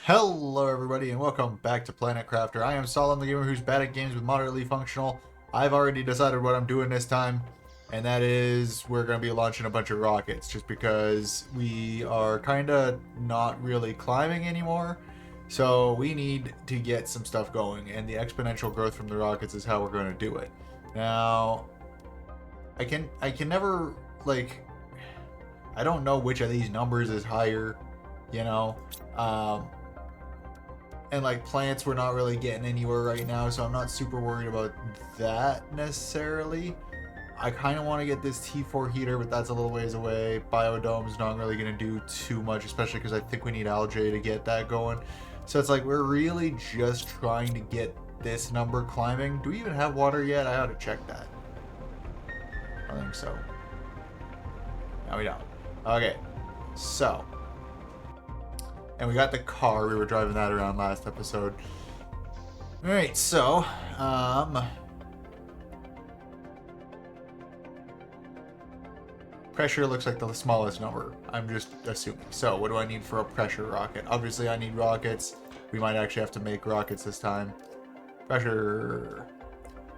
Hello everybody and welcome back to Planet Crafter. I am Solomon the Gamer who's bad at games with moderately functional. I've already decided what I'm doing this time, and that is we're going to be launching a bunch of rockets just because we are kind of not really climbing anymore. So we need to get some stuff going, and the exponential growth from the rockets is how we're going to do it. Now, I can never, like, I don't know which of these numbers is higher, you know. And like plants, we're not really getting anywhere right now, so I'm not super worried about that necessarily. I kind of want to get this T4 heater, but that's a little ways away. Biodome's not really going to do too much, especially because I think we need algae to get that going. So it's like we're really just trying to get this number climbing. Do we even have water yet? I ought to check that. I think so. No, we don't. Okay, so. And we got the car. We were driving that around last episode. Alright, so, pressure looks like the smallest number. I'm just assuming. So, what do I need for a pressure rocket? Obviously, I need rockets. We might actually have to make rockets this time. Pressure.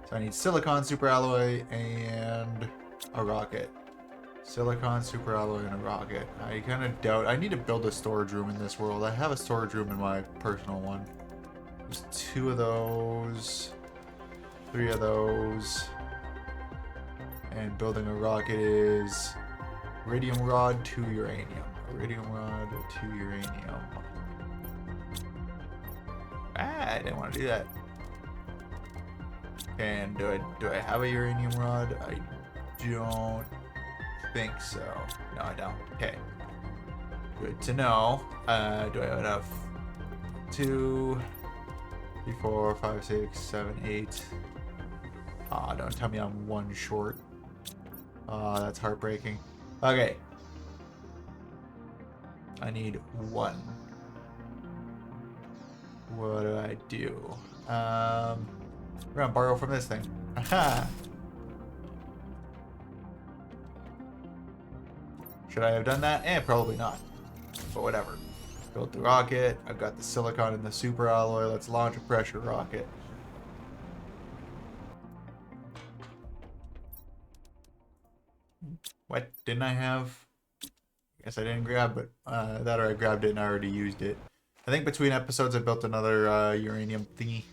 So, I need silicon superalloy and a rocket. Silicon, superalloy, and a rocket. I kind of doubt. I need to build a storage room in this world. I have a storage room in my personal one. There's 2 of those. 3 of those. And building a rocket is iridium rod to uranium. Iridium rod to uranium. I didn't want to do that. And do I have a uranium rod? I don't think so. No, I don't. Okay. Good to know. Do I have enough? 2, 3, 4, 5, 6, 7, 8. Aw, don't tell me I'm 1 short. Aw, that's heartbreaking. Okay. I need 1. What do I do? We're gonna borrow from this thing. Aha! Should I have done that? Probably not. But whatever. Built the rocket. I've got the silicon and the super alloy. Let's launch a pressure rocket. What? Didn't I have? I guess I didn't grab it. That or I grabbed it and I already used it. I think between episodes I built another uranium thingy.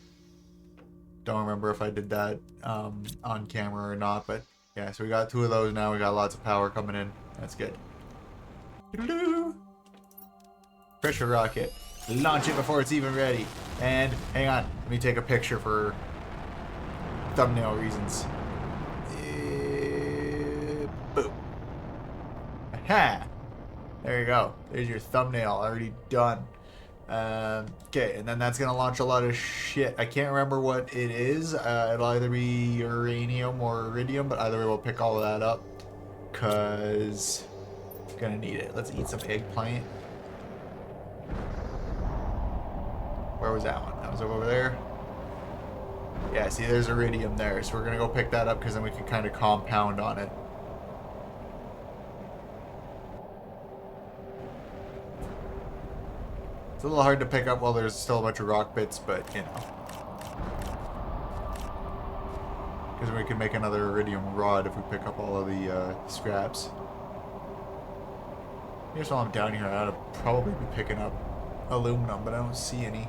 Don't remember if I did that on camera or not, but yeah, so we got 2 of those now. We got lots of power coming in. That's good. Pressure rocket. Launch it before it's even ready. And hang on, let me take a picture for thumbnail reasons. Boom. Aha! There you go. There's your thumbnail already done. Okay, and then that's gonna launch a lot of shit. I can't remember what it is. It'll either be uranium or iridium, but either way we'll pick all of that up. Cause gonna need it. Let's eat some eggplant. Where was that one? That was over there. Yeah, see, there's iridium there. So we're gonna go pick that up because then we can kind of compound on it. It's a little hard to pick up while there's still a bunch of rock bits, but you know. Because we can make another iridium rod if we pick up all of the scraps. I guess while I'm down here, I ought to probably be picking up aluminum, but I don't see any.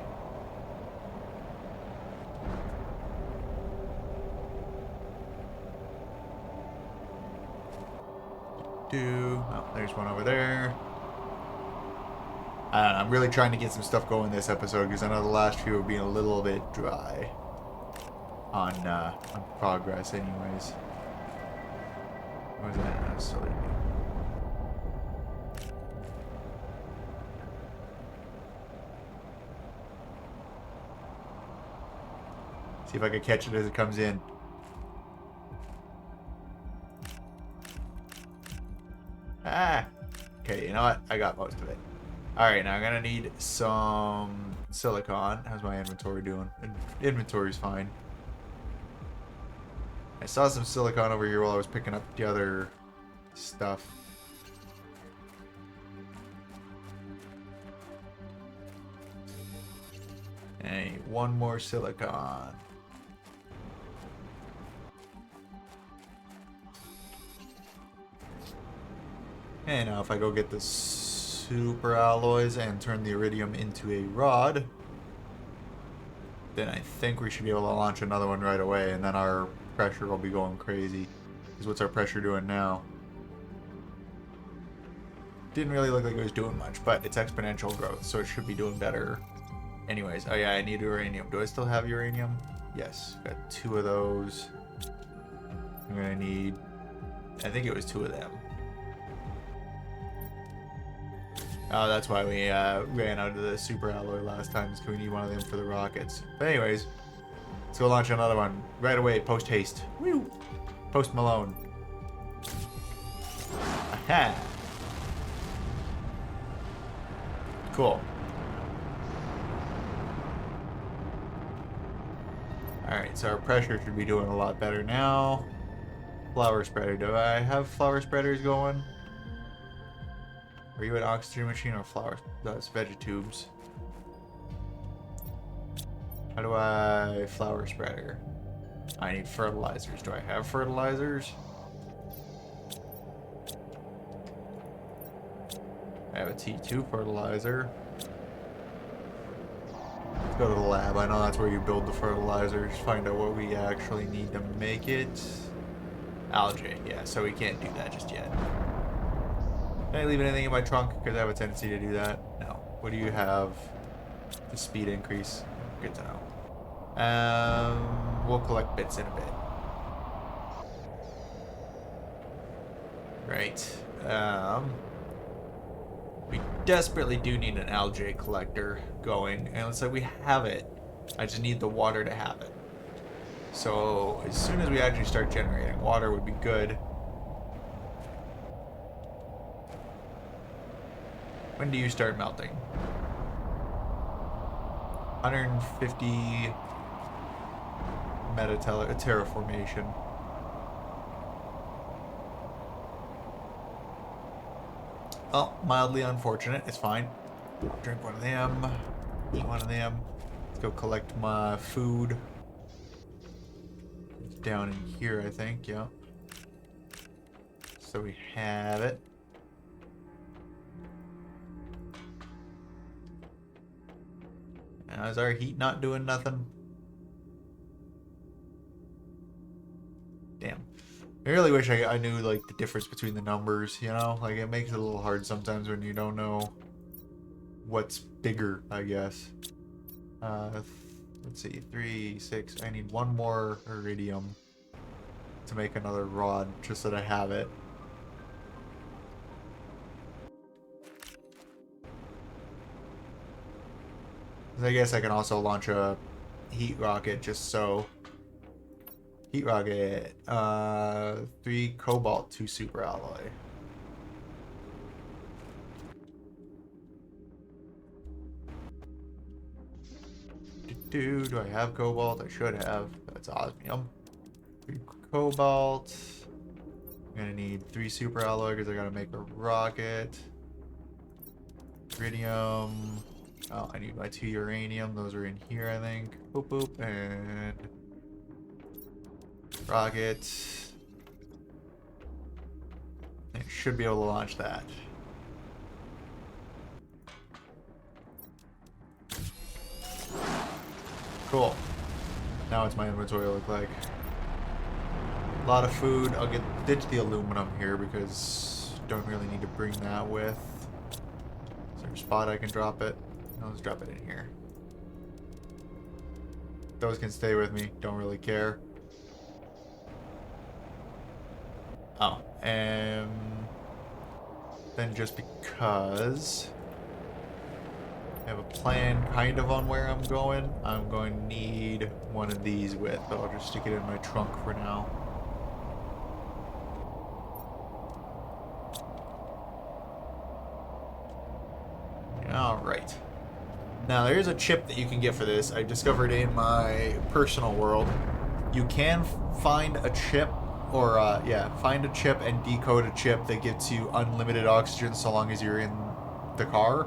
Oh, there's one over there. I don't know, I'm really trying to get some stuff going this episode because I know the last few have been a little bit dry on progress anyways. What was that? That was silly. See if I can catch it as it comes in. Ah! Okay, you know what? I got most of it. Alright, now I'm gonna need some silicon. How's my inventory doing? Inventory's fine. I saw some silicon over here while I was picking up the other stuff. one more silicon. And now if I go get the super alloys and turn the iridium into a rod, then I think we should be able to launch another one right away, and then our pressure will be going crazy. Because what's our pressure doing now? Didn't really look like it was doing much, but it's exponential growth, so it should be doing better. Anyways, oh yeah, I need uranium. Do I still have uranium? Yes, got 2 of those. I'm gonna need, I think it was 2 of them. Oh, that's why we ran out of the super alloy last time, because we need one of them for the rockets. But anyways, let's go launch another one right away, post haste. Woo! Post Malone. Aha! Cool. Alright, so our pressure should be doing a lot better now. Flower spreader. Do I have flower spreaders going? Are you an oxygen machine or flower? That's vegetubes. How do I flower spreader? I need fertilizers. Do I have fertilizers? I have a T2 fertilizer. Let's go to the lab. I know that's where you build the fertilizers. Find out what we actually need to make it. Algae. Yeah, so we can't do that just yet. Can I leave anything in my trunk? Because I have a tendency to do that. No. What do you have? The speed increase. Good to know. We'll collect bits in a bit. Right. We desperately do need an algae collector going. And let's say we have it. I just need the water to have it. So as soon as we actually start generating water would be good. When do you start melting? 150 terraformation. Oh, mildly unfortunate. It's fine. Drink one of them. Eat one of them. Let's go collect my food. It's down in here, I think. Yeah. So we have it. Now, is our heat not doing nothing? Damn. I really wish I knew, like, the difference between the numbers, you know? Like, it makes it a little hard sometimes when you don't know what's bigger, I guess. Let's see, 3, 6. I need one more iridium to make another rod, just so that I have it. I guess I can also launch a heat rocket just so. Heat rocket. 3 cobalt, 2 super alloy. Do I have cobalt? I should have. That's osmium. 3 cobalt. I'm gonna need 3 super alloy because I gotta make a rocket. Iridium. Oh, I need my 2 uranium. Those are in here, I think. Boop, boop, and rocket. I should be able to launch that. Cool. Now what's my inventory look like? A lot of food. I'll ditch the aluminum here because don't really need to bring that with. Is there a spot I can drop it? No, let's drop it in here. Those can stay with me. Don't really care. Oh, and then just because I have a plan kind of on where I'm going to need one of these with, but I'll just stick it in my trunk for now. Alright. Now there is a chip that you can get for this. I discovered in my personal world. You can find a chip, or find a chip and decode a chip that gets you unlimited oxygen so long as you're in the car.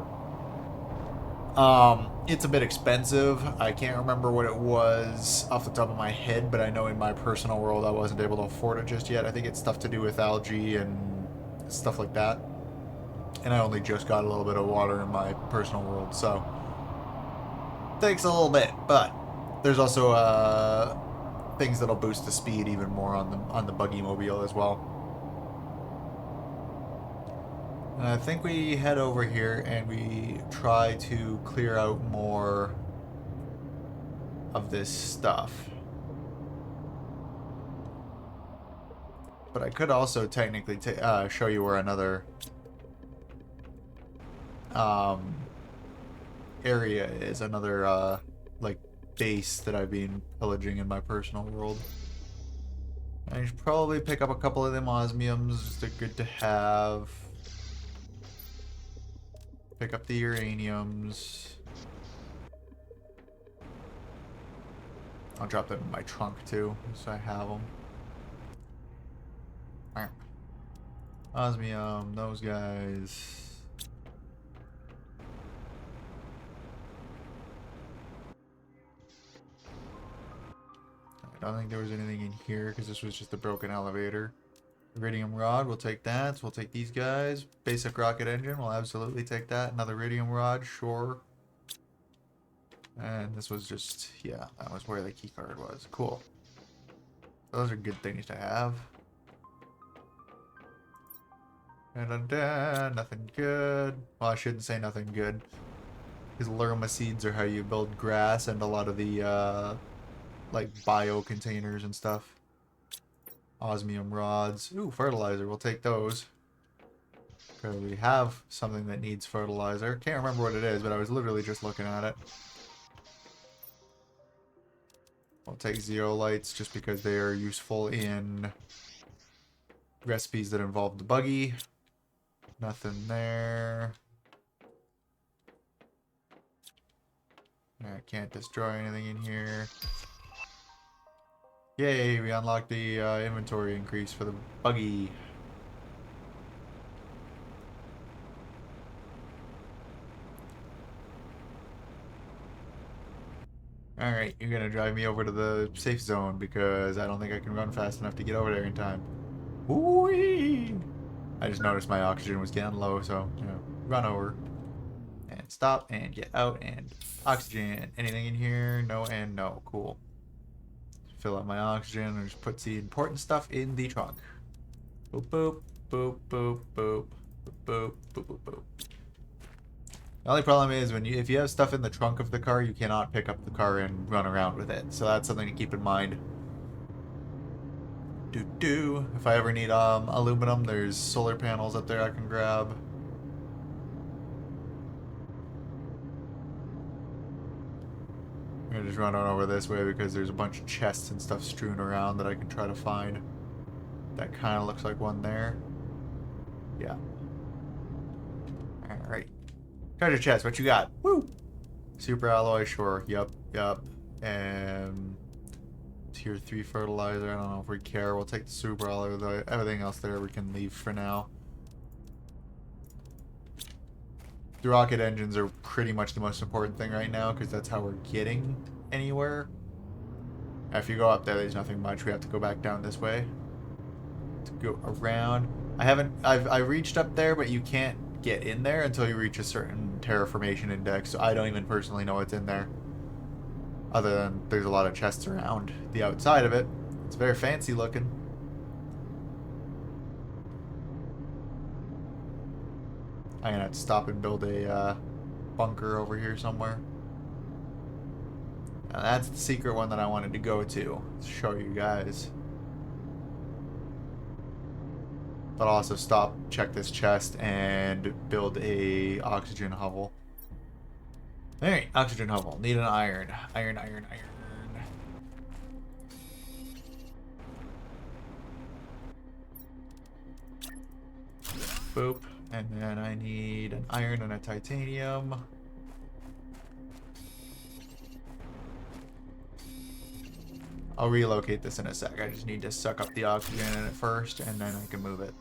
It's a bit expensive. I can't remember what it was off the top of my head, but I know in my personal world I wasn't able to afford it just yet. I think it's stuff to do with algae and stuff like that. And I only just got a little bit of water in my personal world, so takes a little bit. But there's also things that'll boost the speed even more on the buggy mobile as well. And I think we head over here and we try to clear out more of this stuff. But I could also technically show you where another area is, another like base that I've been pillaging in my personal world. I should probably pick up a couple of them osmiums, just they're good to have. Pick up the uraniums. I'll drop them in my trunk too, so I have them. Alright. Osmium, those guys. I don't think there was anything in here because this was just a broken elevator. Iridium rod, we'll take that. So we'll take these guys. Basic rocket engine, we'll absolutely take that. Another iridium rod, sure. And this was just, yeah, that was where the key card was. Cool. Those are good things to have. And nothing good. Well, I shouldn't say nothing good. Because Lerma seeds are how you build grass and a lot of the, like, bio containers and stuff. Osmium rods. Ooh, fertilizer. We'll take those. Because we have something that needs fertilizer. Can't remember what it is, but I was literally just looking at it. We'll take zeolites just because they are useful in recipes that involve the buggy. Nothing there. I can't destroy anything in here. Yay, we unlocked the inventory increase for the buggy. Alright, you're gonna drive me over to the safe zone because I don't think I can run fast enough to get over there in time. Whee! I just noticed my oxygen was getting low, so, you know, run over. And stop, and get out, and oxygen. Anything in here? No and no. Cool. Fill up my oxygen and just put the important stuff in the trunk. Boop, boop, boop, boop, boop, boop, boop, boop, boop. The only problem is if you have stuff in the trunk of the car, you cannot pick up the car and run around with it. So that's something to keep in mind. If I ever need aluminum, there's solar panels up there I can grab. I'm gonna just run on over this way because there's a bunch of chests and stuff strewn around that I can try to find. That kind of looks like one there. Yeah. Alright. Treasure chest, what you got? Woo! Super alloy, sure. Yup. And tier 3 fertilizer, I don't know if we care. We'll take the super alloy, though. Everything else there we can leave for now. The rocket engines are pretty much the most important thing right now because that's how we're getting anywhere. If you go up there, there's nothing much. We have to go back down this way to go around. I reached up there, but you can't get in there until you reach a certain terraformation index. So I don't even personally know what's in there. Other than there's a lot of chests around the outside of it. It's very fancy looking. I'm gonna have to stop and build a bunker over here somewhere. Now that's the secret one that I wanted to go to show you guys. But also stop, check this chest, and build a oxygen hovel. Alright, oxygen hovel. Need an iron. Iron. Boop. And then I need an iron and a titanium. I'll relocate this in a sec. I just need to suck up the oxygen in it first, and then I can move it.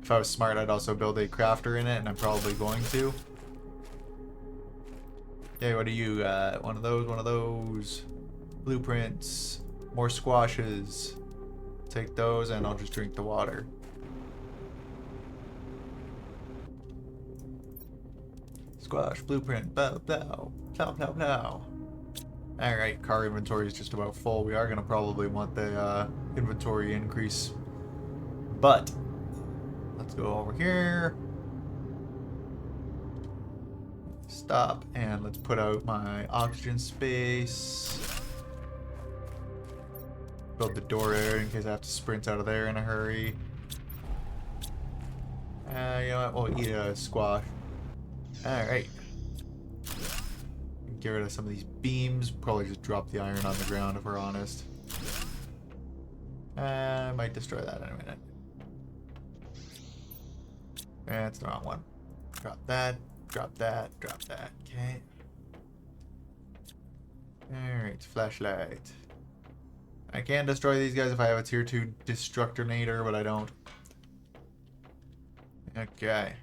If I was smart, I'd also build a crafter in it, and I'm probably going to. Okay, what do you got? One of those, one of those. Blueprints. More squashes. Take those and I'll just drink the water. Squash, blueprint, bow, bow, plow, plow, plow. Alright, car inventory is just about full. We are going to probably want the inventory increase. But, let's go over here. Stop, and let's put out my oxygen space. Build the door there in case I have to sprint out of there in a hurry. You know what? We'll eat a squash. Alright. Get rid of some of these beams. Probably just drop the iron on the ground if we're honest. I might destroy that in a minute. That's the wrong one. Drop that. Drop that. Drop that. Okay. Alright, flashlight. I can destroy these guys if I have a tier 2 destructonator, but I don't. Okay.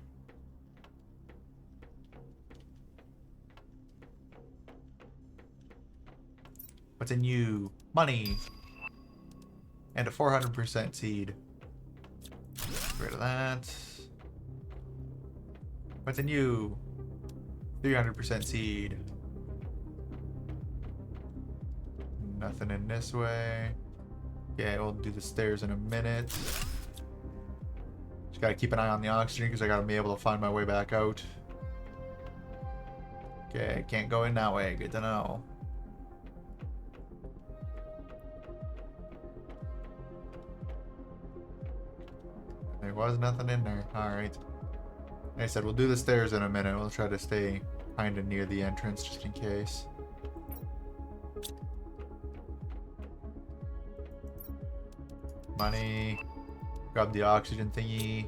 What's in you? Money. And a 400% seed. Get rid of that. What's in you? 300% seed. Nothing in this way. Okay, we'll do the stairs in a minute. Just gotta keep an eye on the oxygen because I gotta be able to find my way back out. Okay, can't go in that way. Good to know. There was nothing in there. Alright. Like I said, we'll do the stairs in a minute. We'll try to stay kind of near the entrance just in case. Money. Grab the oxygen thingy.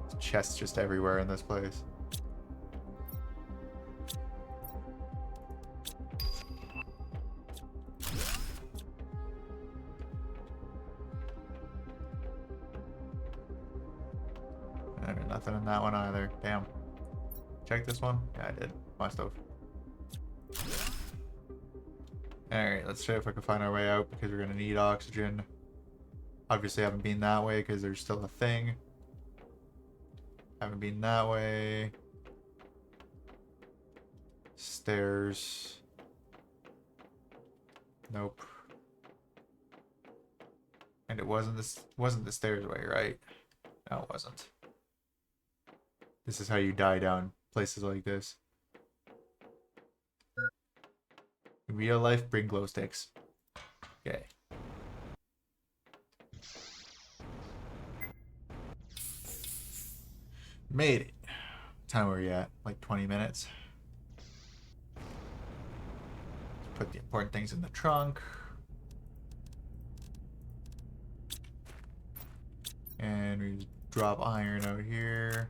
There's chests just everywhere in this place. Nothing in that one either. Damn. Check this one? Yeah, I did. Must have. Alright, let's try if I can find our way out because we're going to need oxygen. Obviously, I haven't been that way because there's still a thing. Haven't been that way. Stairs. Nope. And it wasn't the stairs way, right? No, it wasn't. This is how you die down places like this. In real life, bring glow sticks. Okay. Made it. What time are we at? Like 20 minutes. Put the important things in the trunk. And we drop iron out here.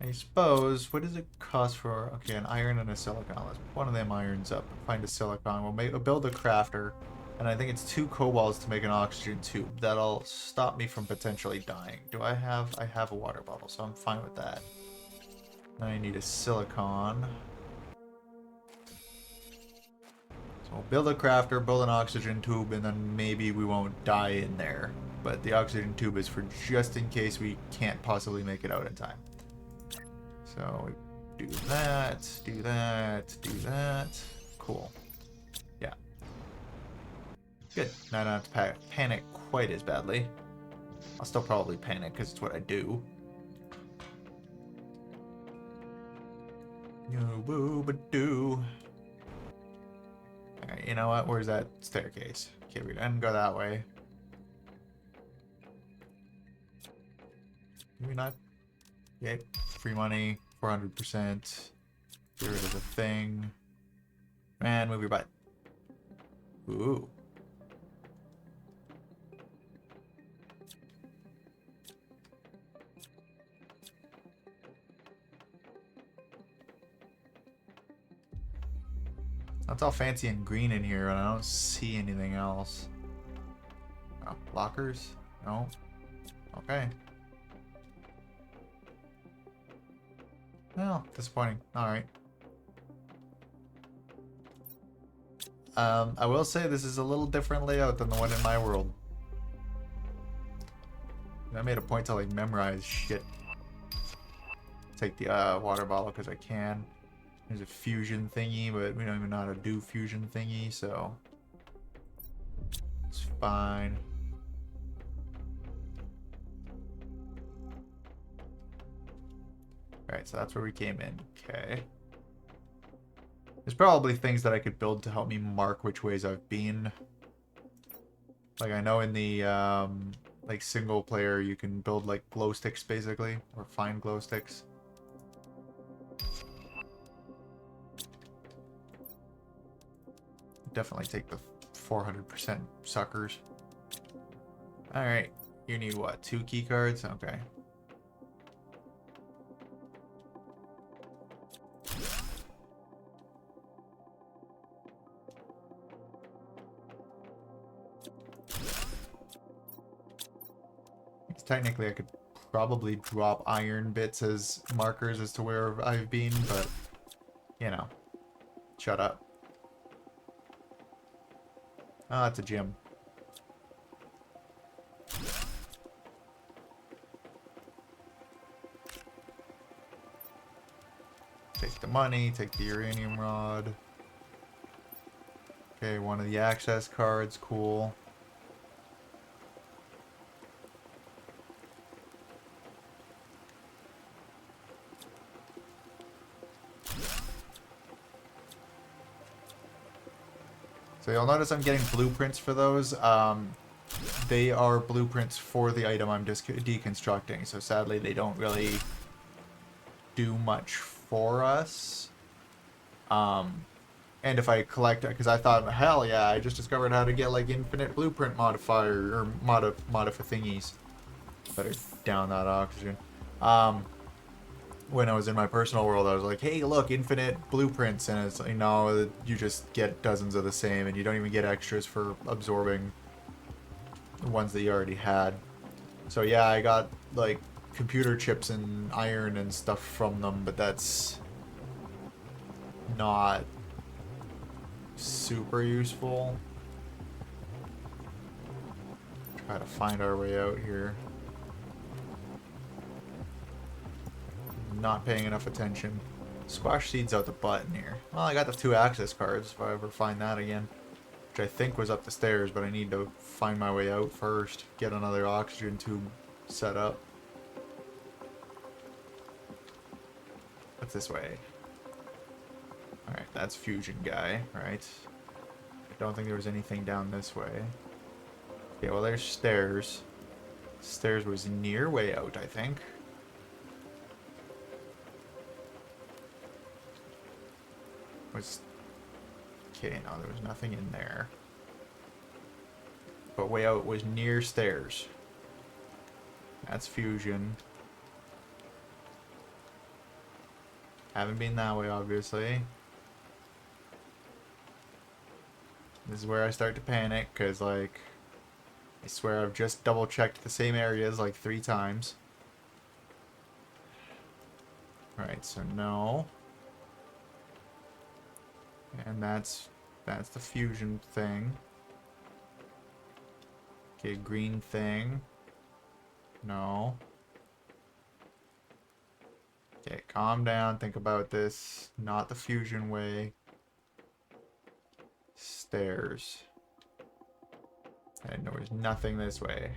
I suppose, what does it cost for, okay, an iron and a silicon. Let's put one of them irons up, find a silicon. We'll build a crafter, and I think it's 2 cobalts to make an oxygen tube. That'll stop me from potentially dying. I have a water bottle, so I'm fine with that. Now I need a silicon. So we'll build a crafter, build an oxygen tube, and then maybe we won't die in there. But the oxygen tube is for just in case we can't possibly make it out in time. So we do that, do that, do that. Cool. Yeah. Good. Now I don't have to panic quite as badly. I'll still probably panic because it's what I do. Boo-ba-doo. Alright, you know what? Where's that staircase? Okay, we didn't go that way. Did we not? Okay, free money. 400%. Get rid of the thing. And move your butt. Ooh. That's all fancy and green in here, and I don't see anything else. Oh, lockers? No. Okay. Well, disappointing. Alright. I will say this is a little different layout than the one in my world. I made a point to like memorize shit. Take the water bottle because I can. There's a fusion thingy, but we don't even know how to do fusion thingy, so it's fine. Alright, so that's where we came in. Okay. There's probably things that I could build to help me mark which ways I've been. Like I know in the like single player you can build like glow sticks basically, or find glow sticks. Definitely take the 400% suckers. Alright, you need what? 2 key cards? Okay. Technically, I could probably drop iron bits as markers as to where I've been, but, you know, shut up. Oh, that's a gym. Take the money, take the uranium rod. Okay, one of the access cards, cool. So you'll notice I'm getting blueprints for those. They are blueprints for the item I'm just deconstructing, so sadly they don't really do much for us. And if I collect, because I thought, hell yeah, I just discovered how to get like infinite blueprint modifier or modify thingies. Better down that oxygen. When I was in my personal world, I was like, hey, look, infinite blueprints, and it's like, no, you just get dozens of the same, and you don't even get extras for absorbing the ones that you already had. So yeah, I got like computer chips and iron and stuff from them, but that's not super useful. Try to find our way out here. Not paying enough attention. Squash seeds out the butt in here. Well, I got the 2 access cards if I ever find that again. Which I think was up the stairs, but I need to find my way out first. Get another oxygen tube set up. What's this way? Alright, that's fusion guy, right? I don't think there was anything down this way. Okay, well there's stairs. Stairs was near way out, I think. Okay, no, there was nothing in there. But way out was near stairs. That's fusion. Haven't been that way, obviously. This is where I start to panic, because, like, I swear I've just double-checked the same areas, like, 3 times. Alright, so no. And that's the fusion thing. Okay, green thing. No. Okay, calm down, think about this. Not the fusion way. Stairs. And there was nothing this way.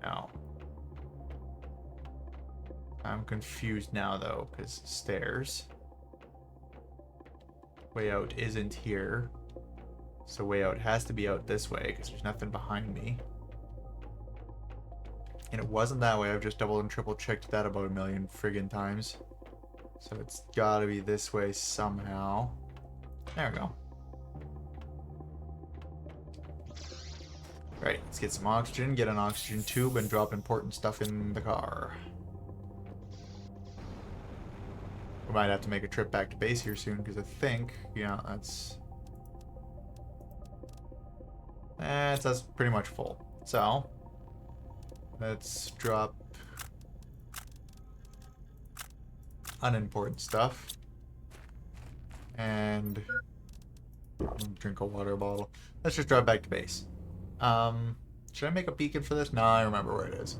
No. I'm confused now though, because stairs. Way out isn't here. So way out has to be out this way, because there's nothing behind me. And it wasn't that way, I've just double and triple checked that about a million friggin' times. So it's gotta be this way somehow. There we go. Right, let's get some oxygen, get an oxygen tube, and drop important stuff in the car. We might have to make a trip back to base here soon, because I think, yeah, that's pretty much full. So, let's drop unimportant stuff. And drink a water bottle. Let's just drive back to base. Should I make a beacon for this? No, I remember where it is.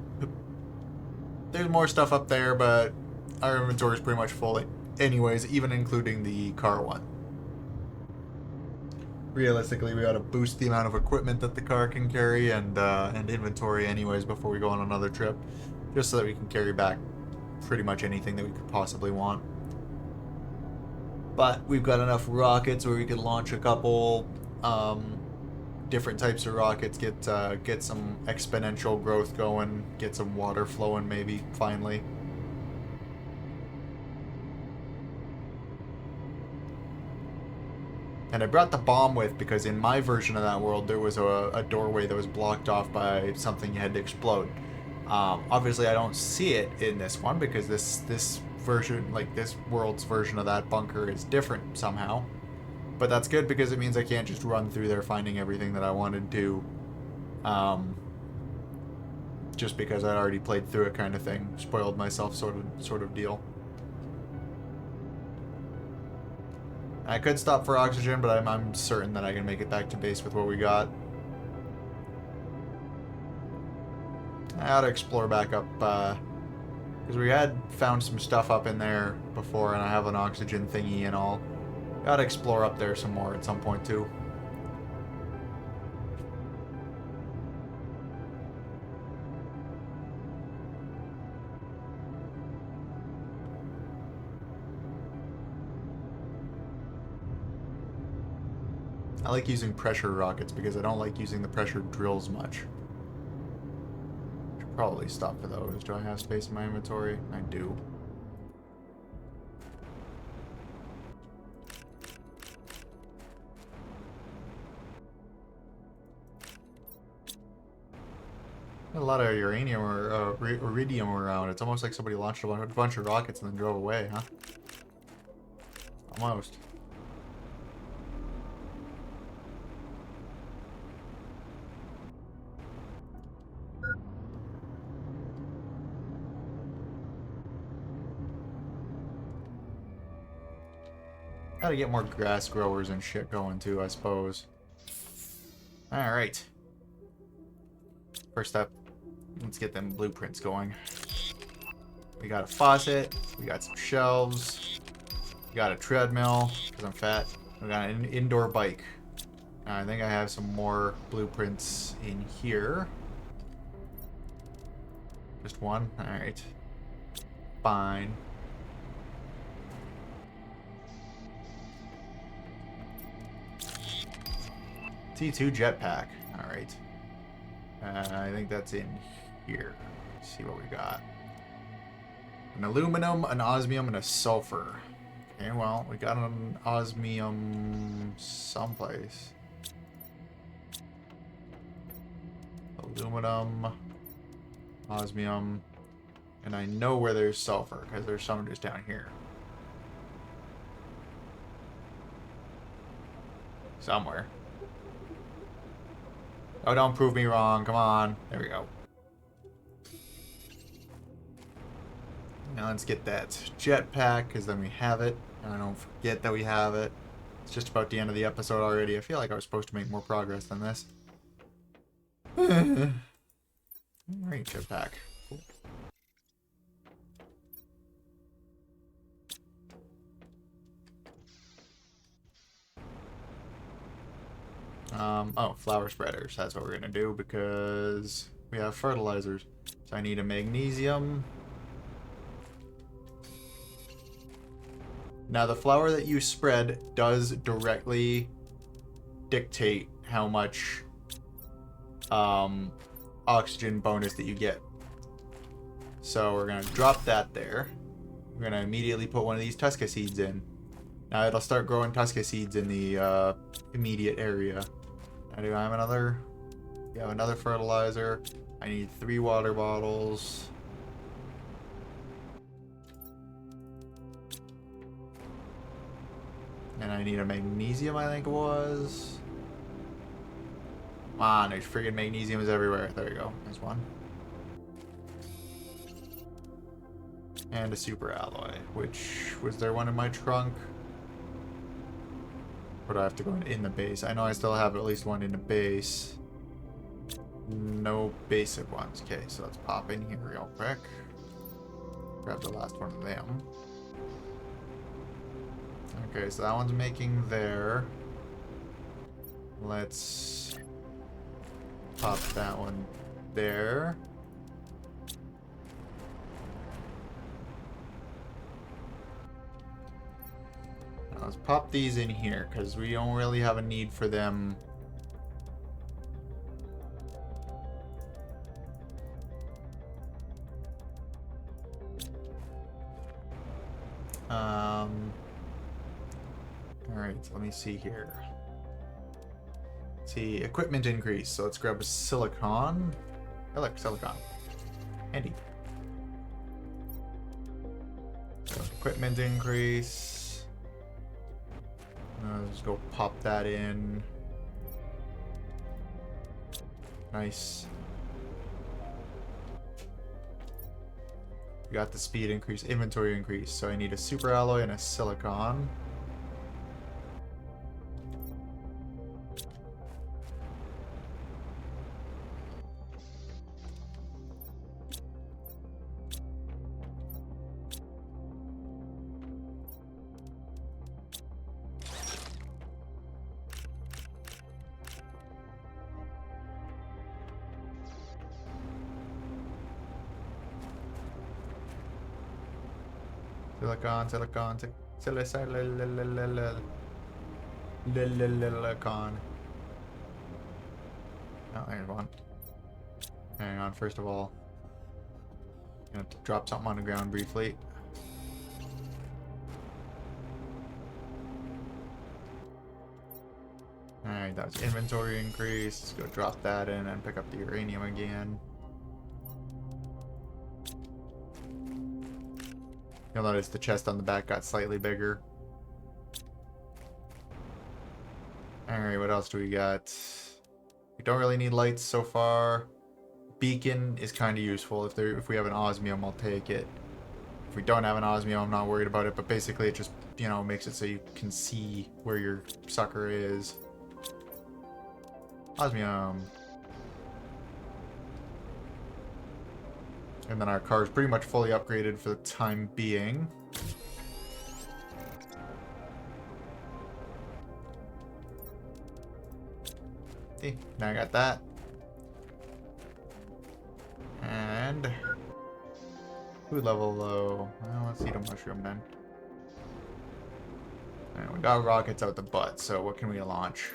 There's more stuff up there, but our inventory is pretty much full anyways, even including the car one. Realistically, we ought to boost the amount of equipment that the car can carry and inventory anyways before we go on another trip, just so that we can carry back pretty much anything that we could possibly want. But we've got enough rockets where we could launch a couple different types of rockets, get some exponential growth going, get some water flowing maybe, finally. And I brought the bomb with because in my version of that world there was a doorway that was blocked off by something you had to explode. Obviously I don't see it in this one because this version, like this world's version of that bunker is different somehow. But that's good because it means I can't just run through there finding everything that I wanted to. Just because I'd already played through it kind of thing. Spoiled myself sort of deal. I could stop for oxygen, but I'm certain that I can make it back to base with what we got. I ought to explore back up, because we had found some stuff up in there before, and I have an oxygen thingy and all. Gotta explore up there some more at some point, too. I like using pressure rockets because I don't like using the pressure drills much. Should probably stop for those. Do I have space in my inventory? I do. A lot of uranium or iridium around. It's almost like somebody launched a bunch of rockets and then drove away, huh? Almost. Gotta get more grass growers and shit going too, I suppose. Alright. First up, let's get them blueprints going. We got a faucet, we got some shelves, we got a treadmill, because I'm fat. We got an indoor bike. I think I have some more blueprints in here. Just one? Alright. Fine. T2 jetpack. Alright. I think that's in here. Let's see what we got. An aluminum, an osmium, and a sulfur. Okay, well, we got an osmium someplace. Aluminum, osmium, and I know where there's sulfur, because there's some just down here. Somewhere. Oh, don't prove me wrong. Come on. There we go. Now let's get that jetpack, because then we have it. And I don't forget that we have it. It's just about the end of the episode already. I feel like I was supposed to make more progress than this. Alright, jetpack. Cool. Oh, flower spreaders. That's what we're gonna do because we have fertilizers. So I need a magnesium. Now the flower that you spread does directly dictate how much oxygen bonus that you get. So we're gonna drop that there. We're gonna immediately put one of these Tusca seeds in. Now it'll start growing Tusca seeds in the immediate area. Now do I have another? We have another fertilizer. I need 3 water bottles. And I need a magnesium, I think it was. Come on, there's friggin' magnesiums everywhere. There we go. There's one. And a super alloy, which was there one in my trunk? Or do I have to go in the base? I know I still have at least one in the base. No basic ones. Okay, so let's pop in here real quick. Grab the last one of them. Okay, so that one's making there. Let's pop that one there. Now let's pop these in here because we don't really have a need for them. Alright, let me see here. Let's see, equipment increase. So let's grab a silicon. I like silicon. Handy. So equipment increase. Let's go pop that in. Nice. We got the speed increase, inventory increase. So I need a super alloy and a silicon. Silicon. Oh, there's one. Hang on, first of all. I'm gonna have to drop something on the ground briefly. Alright, that was inventory increase. Let's go drop that in and pick up the uranium again. You'll notice the chest on the back got slightly bigger. Alright, what else do we got? We don't really need lights so far. Beacon is kind of useful. If we have an osmium, I'll take it. If we don't have an osmium, I'm not worried about it. But basically, it just, you know, makes it so you can see where your sucker is. Osmium. And then our car is pretty much fully upgraded for the time being. See, now I got that. And food level low. Well, let's eat a mushroom then. Alright, we got rockets out the butt, so what can we launch?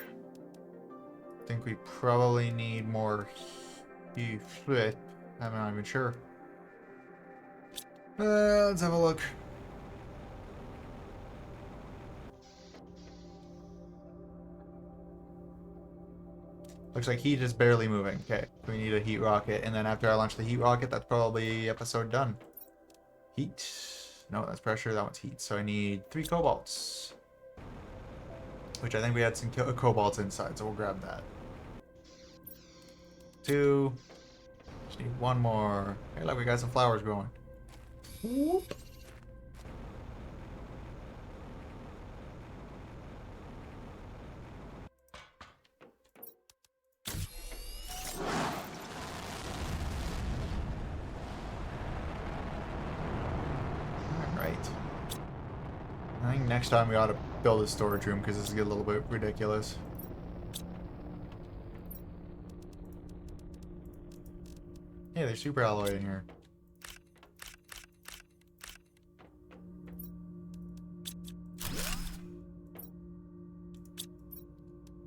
I think we probably need more heat. I'm not even sure. Let's have a look. Looks like heat is barely moving. Okay, we need a heat rocket, and then after I launch the heat rocket, that's probably episode done. Heat. No, that's pressure. That one's heat. So I need 3 cobalts. Which I think we had some cobalts inside, so we'll grab that. 2. Just need 1 more. Hey, look, we got some flowers growing. Whoop. Alright. I think next time we ought to build a storage room because this is getting a little bit ridiculous. Yeah, there's super alloy in here.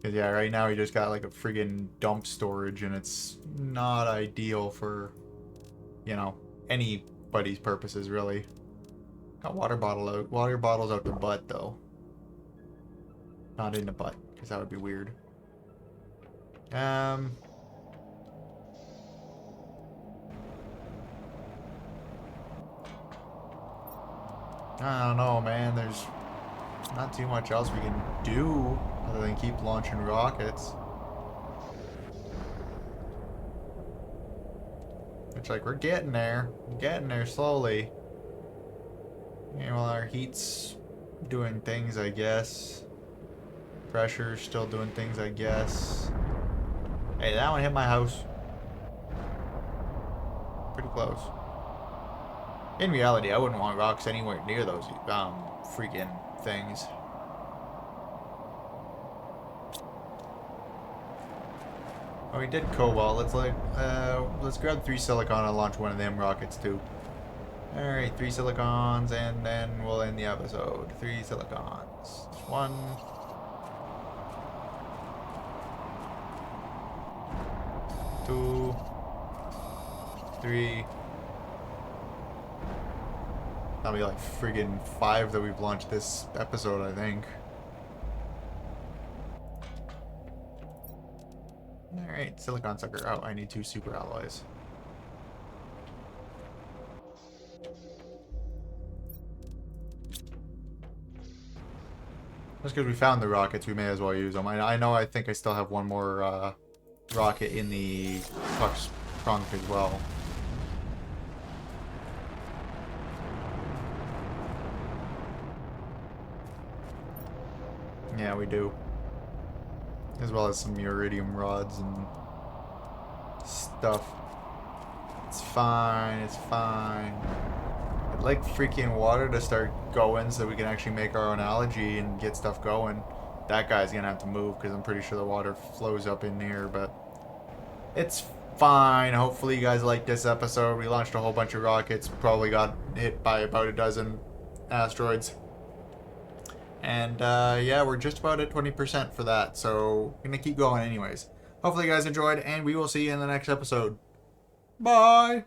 Cause yeah, right now we just got like a friggin' dump storage and it's not ideal for, you know, anybody's purposes really. Got water bottles out the butt though. Not in the butt, because that would be weird. I don't know, man. There's not too much else we can do other than keep launching rockets. It's like we're getting there. We're getting there slowly. Yeah, well, our heat's doing things, I guess. Pressure's still doing things, I guess. Hey, that one hit my house. Pretty close. In reality, I wouldn't want rocks anywhere near those freaking things. Oh, we did cobalt. Let's grab 3 silicon and launch one of them rockets too. Alright, 3 silicons, and then we'll end the episode. 3 silicons. 1. 2. 3. That'll be like friggin' 5 that we've launched this episode, I think. Alright, silicon sucker. Oh, I need 2 super alloys. Just because we found the rockets, we may as well use them. I think I still have one more rocket in the Puck's trunk as well. Yeah, we do. As well as some iridium rods and stuff. It's fine, it's fine. I'd like freaking water to start going so we can actually make our own algae and get stuff going. That guy's gonna have to move because I'm pretty sure the water flows up in here, but it's fine. Hopefully you guys like this episode. We launched a whole bunch of rockets, probably got hit by about a dozen asteroids. And yeah, we're just about at 20% for that, so we're gonna keep going anyways. Hopefully you guys enjoyed, and we will see you in the next episode. Bye!